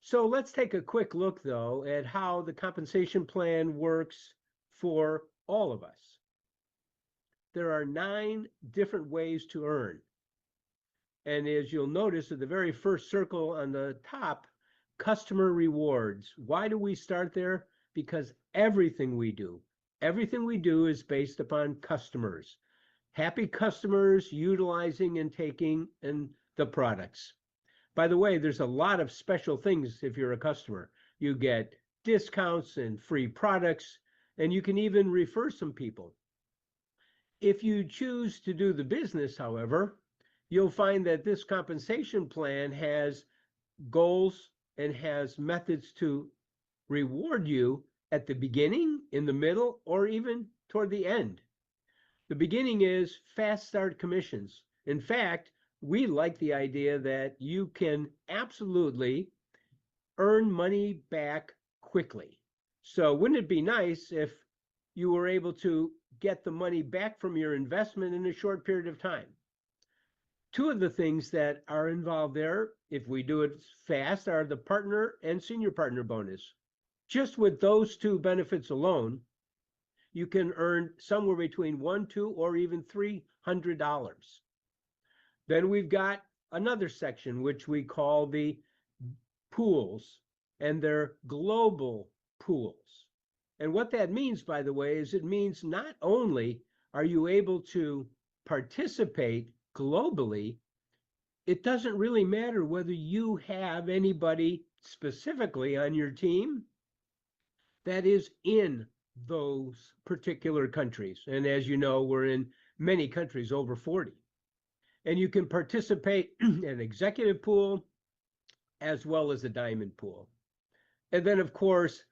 So let's take a quick look, though, at how the compensation plan works for all of us. There are 9 different ways to earn. And as you'll notice at the very first circle on the top, customer rewards. Why do we start there? Because everything we do is based upon customers. Happy customers utilizing and taking in the products. By the way, there's a lot of special things if you're a customer. You get discounts and free products, and you can even refer some people. If you choose to do the business, however, you'll find that this compensation plan has goals and has methods to reward you at the beginning, in the middle, or even toward the end. The beginning is fast start commissions. In fact, we like the idea that you can absolutely earn money back quickly. So wouldn't it be nice if you were able to get the money back from your investment in a short period of time? Two of the things that are involved there, if we do it fast, are the partner and senior partner bonus. Just with those two benefits alone, you can earn somewhere between $100, $200, or even $300. Then we've got another section, which we call the pools, and they're global pools. And what that means, by the way, is it means not only are you able to participate globally, it doesn't really matter whether you have anybody specifically on your team that is in those particular countries. And as you know, we're in many countries, over 40. And you can participate in an executive pool as well as a diamond pool. And then, of course,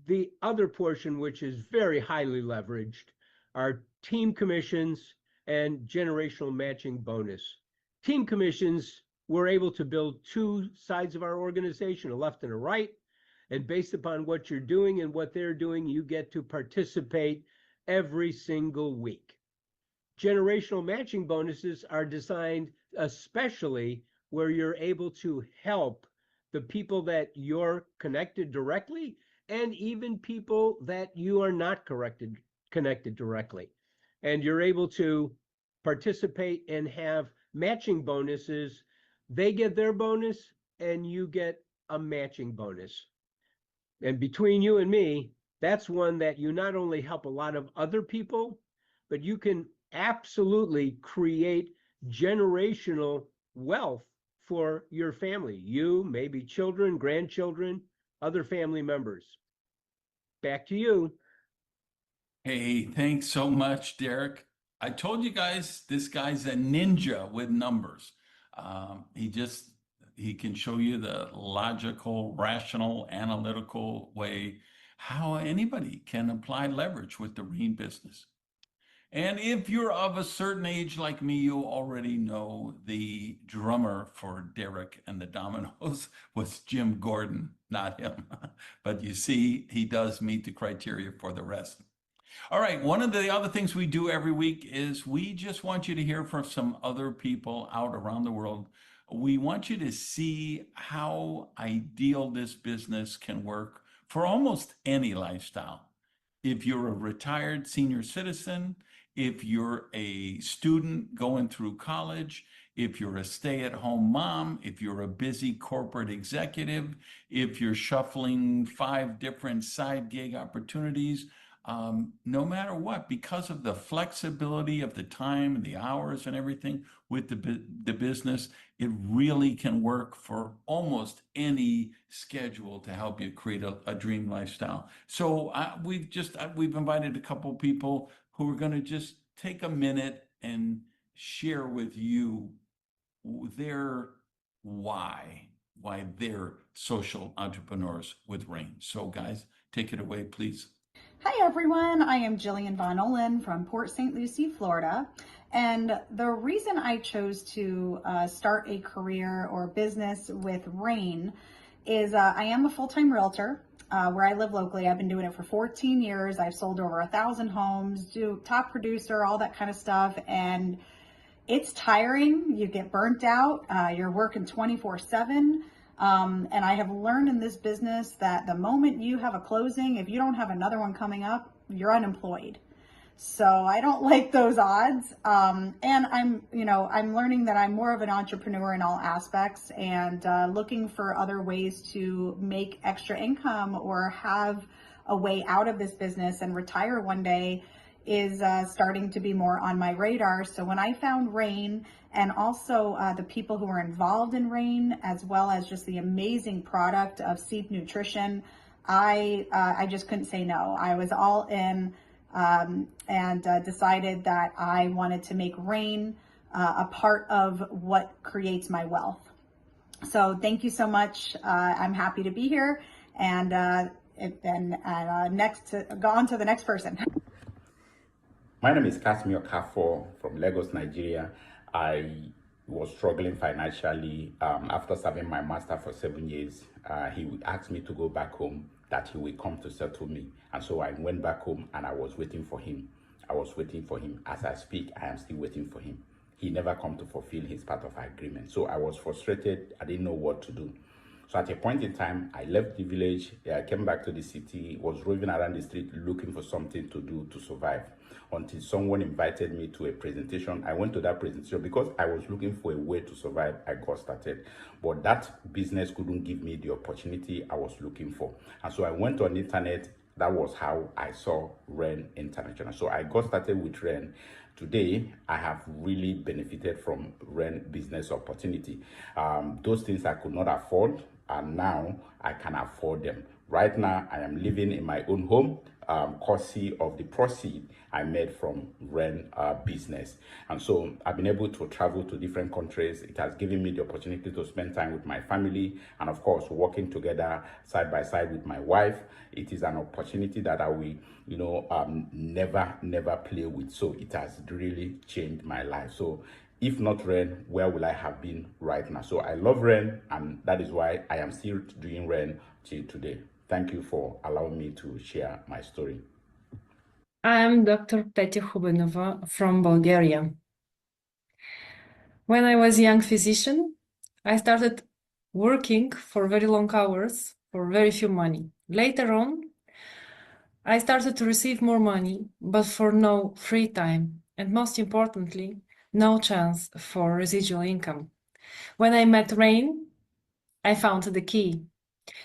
the other portion, which is very highly leveraged, are team commissions and generational matching bonus. Team commissions, we're able to build two sides of our organization, a left and a right. And based upon what you're doing and what they're doing, you get to participate every single week. Generational matching bonuses are designed especially where you're able to help the people that you're connected directly and even people that you are not connected directly. And you're able to participate and have matching bonuses. They get their bonus and you get a matching bonus. And between you and me, that's one that you not only help a lot of other people, but you can absolutely create generational wealth for your family. You, maybe children, grandchildren, other family members. Back to you. Hey, thanks so much, Derek. I told you guys, this guy's a ninja with numbers. He can show you the logical, rational, analytical way how anybody can apply leverage with the Rain business. And if you're of a certain age like me, you already know the drummer for Derek and the Dominoes was Jim Gordon, not him. But you see, he does meet the criteria for the rest. All right, one of the other things we do every week is we just want you to hear from some other people out around the world. We want you to see how ideal this business can work for almost any lifestyle. If you're a retired senior citizen, if you're a student going through college, if you're a stay-at-home mom, if you're a busy corporate executive, if you're shuffling 5 different side gig opportunities, no matter what, because of the flexibility of the time and the hours and everything with the business, it really can work for almost any schedule to help you create a dream lifestyle. So we've invited a couple people who are going to just take a minute and share with you their why they're social entrepreneurs with Rain. So guys, take it away, please. Hi everyone, I am Jillian Von Olin from Port St. Lucie, Florida. And the reason I chose to start a career or business with Rain is I am a full-time realtor where I live locally. I've been doing it for 14 years. I've sold over 1,000 homes, do top producer, all that kind of stuff. And it's tiring. You get burnt out. You're working 24/7. And I have learned in this business that the moment you have a closing, if you don't have another one coming up, you're unemployed. So I don't like those odds. And I'm learning that I'm more of an entrepreneur in all aspects and looking for other ways to make extra income or have a way out of this business and retire one day is starting to be more on my radar. So when I found Rain and also the people who are involved in Rain, as well as just the amazing product of Seed Nutrition, I just couldn't say no. I was all in and decided that I wanted to make Rain a part of what creates my wealth. So thank you so much. I'm happy to be here. And next, go on to the next person. My name is Casimir Kafo from Lagos, Nigeria. I was struggling financially after serving my master for 7 years. He asked me to go back home, that he will come to settle me. And so I went back home and I was waiting for him. As I speak, I am still waiting for him. He never come to fulfill his part of our agreement. So I was frustrated. I didn't know what to do. So at a point in time, I left the village, I came back to the city, was roving around the street looking for something to do to survive, until someone invited me to a presentation. I went to that presentation because I was looking for a way to survive. I got started, but that business couldn't give me the opportunity I was looking for. And so I went on the internet, that was how I saw REN International. So I got started with REN. Today, I have really benefited from REN business opportunity. Those things I could not afford, and now I can afford them. Right now, I am living in my own home, courtesy of the proceed I made from REN business. And so I've been able to travel to different countries. It has given me the opportunity to spend time with my family and, of course, working together side by side with my wife. It is an opportunity that I will, never play with. So it has really changed my life. So if not REN, where will I have been right now? So I love REN, and that is why I am still doing REN till today. Thank you for allowing me to share my story. I'm Dr. Petya Hubenova from Bulgaria. When I was a young physician, I started working for very long hours for very few money. Later on, I started to receive more money, but for no free time, and most importantly, no chance for residual income. When I met Rain, I found the key.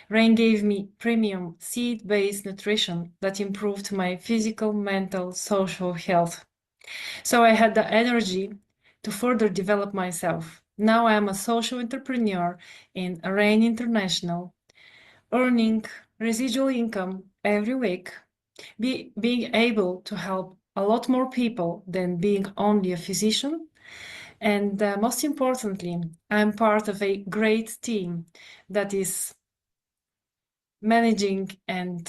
Rain gave me premium seed-based nutrition that improved my physical, mental, social health. So I had the energy to further develop myself. Now I am a social entrepreneur in Rain International, earning residual income every week, being able to help a lot more people than being only a physician. And most importantly, I'm part of a great team that is managing and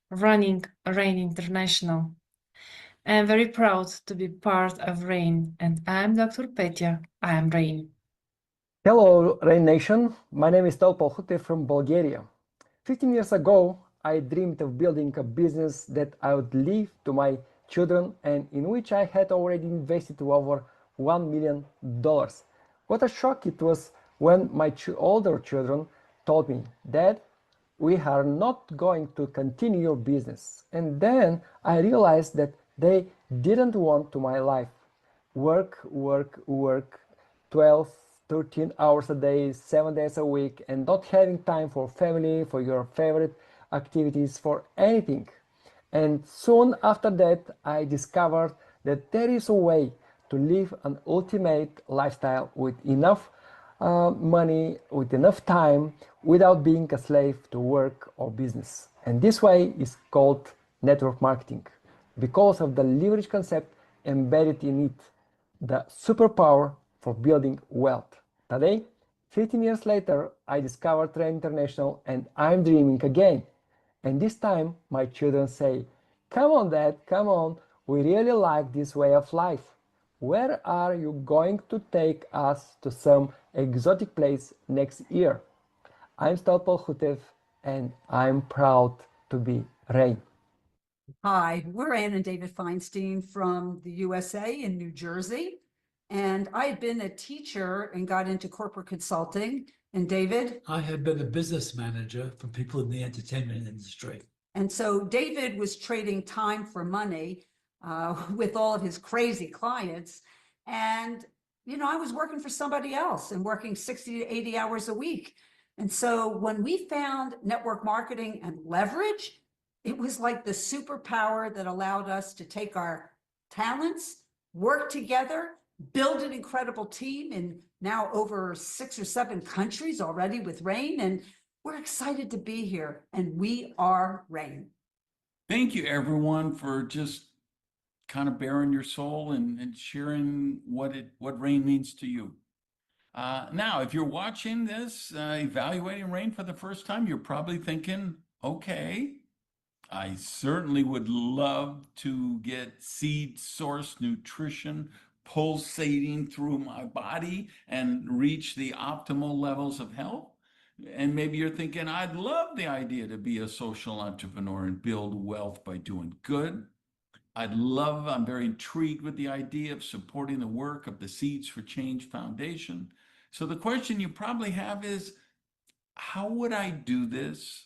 running Rain International. I'm very proud to be part of RAIN, and I'm Dr. Petya. I am RAIN. Hello, Rain Nation. My name is Topol Hutev from Bulgaria. 15 years ago, I dreamed of building a business that I would leave to my children and in which I had already invested over $1 million. What a shock it was when my older children told me, Dad, we are not going to continue your business. And then I realized that they didn't want to my life. Work, 12, 13 hours a day, 7 days a week, and not having time for family, for your favorite activities, for anything. And soon after that, I discovered that there is a way to live an ultimate lifestyle with enough money, with enough time, without being a slave to work or business. And this way is called network marketing, because of the leverage concept embedded in it, the superpower for building wealth. Today, 15 years later, I discovered RAIN International and I'm dreaming again. And this time, my children say, come on, Dad, come on, we really like this way of life. Where are you going to take us to some exotic place next year? I'm Stolpol Hutev, and I'm proud to be RAIN. Hi, we're Ann and David Feinstein from the USA in New Jersey. And I had been a teacher and got into corporate consulting. And David? I had been a business manager for people in the entertainment industry. And so David was trading time for money with all of his crazy clients. And, I was working for somebody else and working 60 to 80 hours a week. And so when we found network marketing and leverage, it was like the superpower that allowed us to take our talents, work together, build an incredible team in now over 6 or 7 countries already with RAIN. And we're excited to be here, and we are RAIN. Thank you, everyone, for just kind of bearing your soul and sharing what RAIN means to you. Now, if you're watching this, evaluating RAIN for the first time, you're probably thinking, okay, I certainly would love to get seed source nutrition pulsating through my body and reach the optimal levels of health. And maybe you're thinking, I'd love the idea to be a social entrepreneur and build wealth by doing good. I'm very intrigued with the idea of supporting the work of the Seeds for Change Foundation. So the question you probably have is, how would I do this?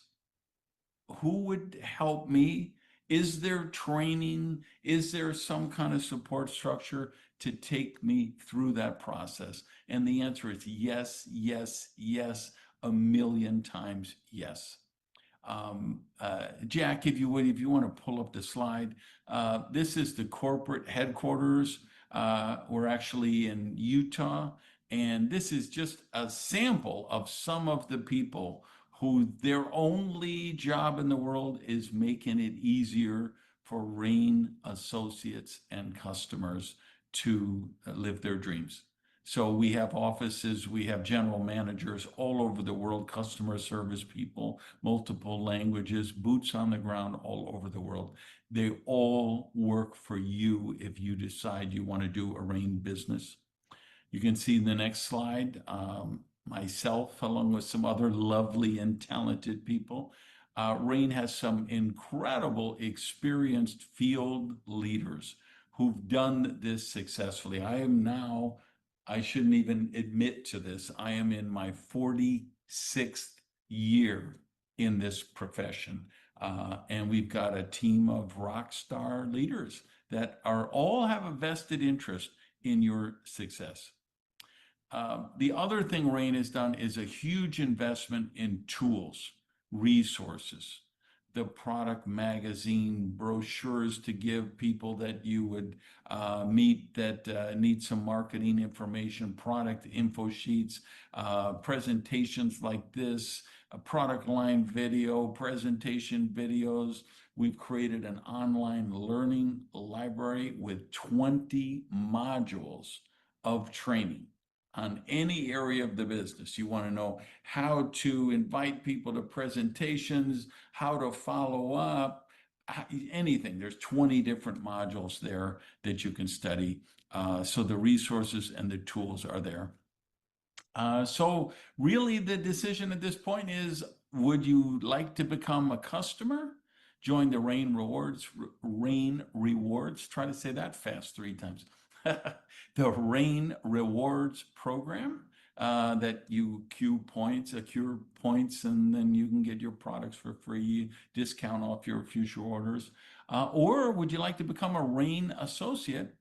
Who would help me? Is there training? Is there some kind of support structure to take me through that process? And the answer is yes, yes, yes, a million times yes. Jack, if you would, if you want to pull up the slide, this is the corporate headquarters. We're actually in Utah, and this is just a sample of some of the people who their only job in the world is making it easier for Rain associates and customers to live their dreams. So we have offices, we have general managers all over the world, customer service people, multiple languages, boots on the ground all over the world. They all work for you if you decide you want to do a Rain business. You can see in the next slide, myself, along with some other lovely and talented people. Rain has some incredible experienced field leaders who've done this successfully. I shouldn't even admit to this. I am in my 46th year in this profession. And we've got a team of rock star leaders that all have a vested interest in your success. The other thing Rain has done is a huge investment in tools, resources, the product magazine, brochures to give people that you would meet that need some marketing information, product info sheets, presentations like this, a product line video, presentation videos. We've created an online learning library with 20 modules of training on any area of the business. You want to know how to invite people to presentations, how to follow up, anything. There's 20 different modules there that you can study. So the resources and the tools are there. So really the decision at this point is, would you like to become a customer? Join the Rain Rewards. Try to say that fast 3 times. The Rain Rewards program that you accrue points, and then you can get your products for free, discount off your future orders. Or would you like to become a Rain associate,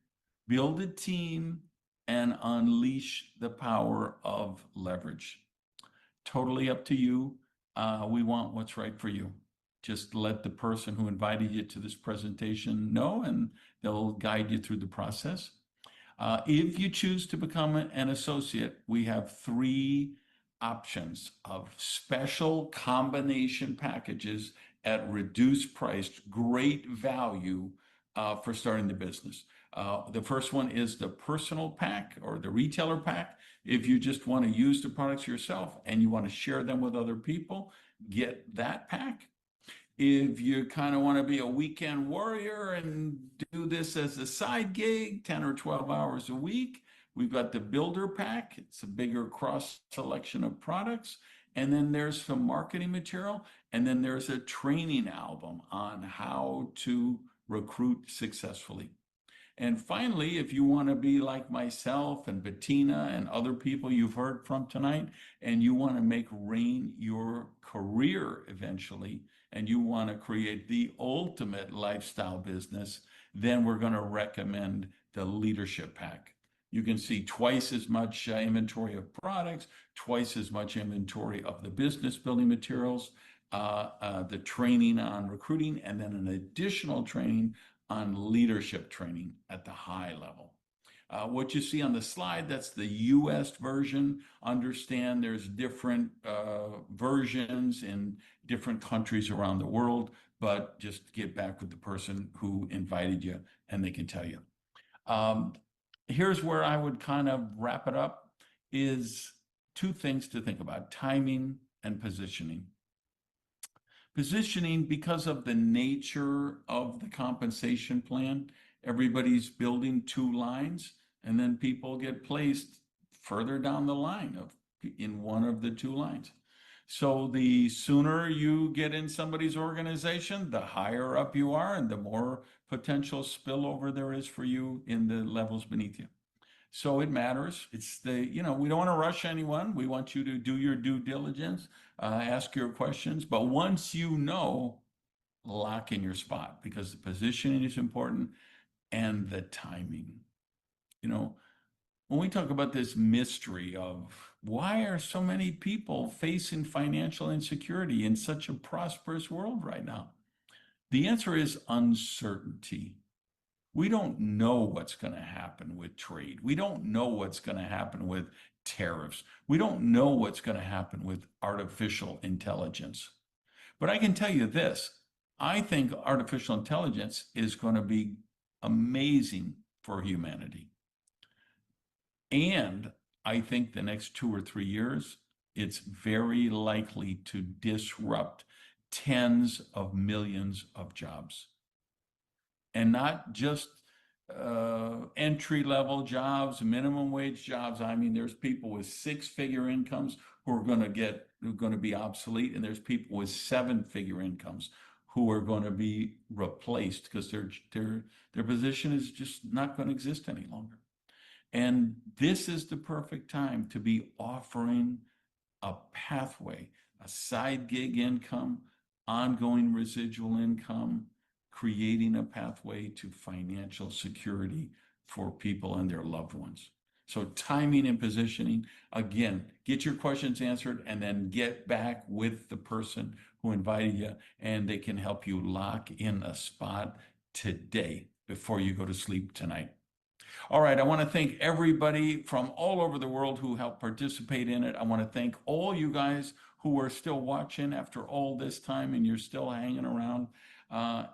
build a team, and unleash the power of leverage? Totally up to you. We want what's right for you. Just let the person who invited you to this presentation know, and they'll guide you through the process. If you choose to become an associate, we have 3 options of special combination packages at reduced price, great value for starting the business. The first one is the personal pack or the retailer pack. If you just want to use the products yourself and you want to share them with other people, get that pack. If you kind of want to be a weekend warrior and do this as a side gig, 10 or 12 hours a week, we've got the builder pack. It's a bigger cross selection of products. And then there's some marketing material. And then there's a training album on how to recruit successfully. And finally, if you want to be like myself and Bettina and other people you've heard from tonight, and you want to make Rain your career eventually, and you want to create the ultimate lifestyle business, then we're going to recommend the Leadership Pack. You can see twice as much inventory of products, twice as much inventory of the business building materials, the training on recruiting, and then an additional training on leadership training at the high level. What you see on the slide, that's the US version. Understand there's different versions in different countries around the world, but just get back with the person who invited you and they can tell you. Here's where I would kind of wrap it up, is 2 things to think about: timing and positioning. Positioning, because of the nature of the compensation plan, everybody's building 2 lines, and then people get placed further down the line in one of the 2 lines. So the sooner you get in somebody's organization, the higher up you are, and the more potential spillover there is for you in the levels beneath you. So it matters. It's we don't want to rush anyone. We want you to do your due diligence, ask your questions. But once you know, lock in your spot, because the positioning is important and the timing. when we talk about this mystery of why are so many people facing financial insecurity in such a prosperous world right now, the answer is uncertainty. We don't know what's going to happen with trade. We don't know what's going to happen with tariffs. We don't know what's going to happen with artificial intelligence. But I can tell you this, I think artificial intelligence is going to be amazing for humanity. And I think the next 2 or 3 years, it's very likely to disrupt tens of millions of jobs. And not just entry-level jobs, minimum wage jobs. I mean, there's people with 6-figure incomes who are going to be obsolete, and there's people with 7-figure incomes who are going to be replaced because their position is just not going to exist any longer. And this is the perfect time to be offering a pathway, a side gig income, ongoing residual income, creating a pathway to financial security for people and their loved ones. So timing and positioning, again, get your questions answered and then get back with the person who invited you, and they can help you lock in a spot today before you go to sleep tonight. All right, I want to thank everybody from all over the world who helped participate in it. I want to thank all you guys who are still watching after all this time and you're still hanging around,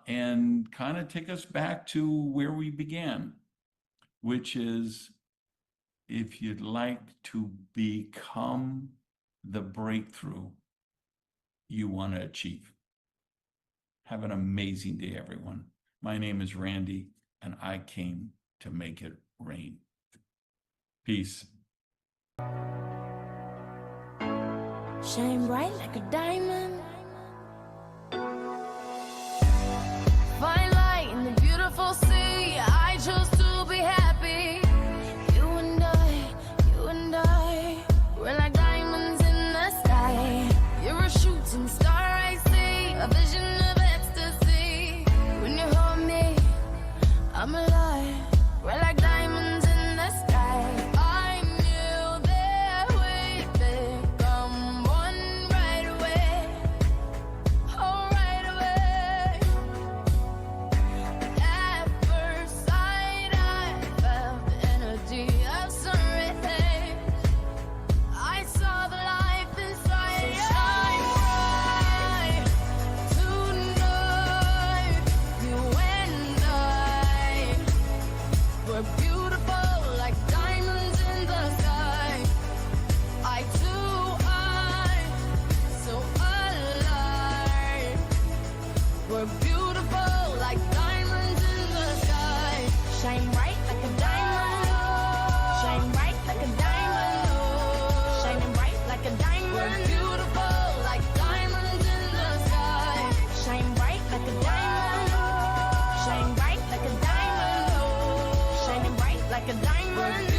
and kind of take us back to where we began, which is if you'd like to become the breakthrough you want to achieve. Have an amazing day, everyone. My name is Randy, and I came to make it rain. Peace. Shine bright like a diamond. Find light in the beautiful sea. I chose to be happy. You and I, we're like diamonds in the sky. You're a shooting star, I see, a vision of ecstasy. When you hold me, I'm alive. We're like diamonds in the sky. I knew that we'd become one right away. Oh, right away. At first sight, I felt the energy of sun rays. I saw the life inside. So shine bright tonight. You and I, we're beautiful like diamonds in the sky. Eye to eye, so alive. We're beautiful like diamonds in the sky. Shine bright like a diamond. Shine bright like a diamond. Shining bright like a diamond. We're beautiful like diamonds in the sky. Shine bright like a diamond. Shine bright like a diamond. Shining bright like a diamond.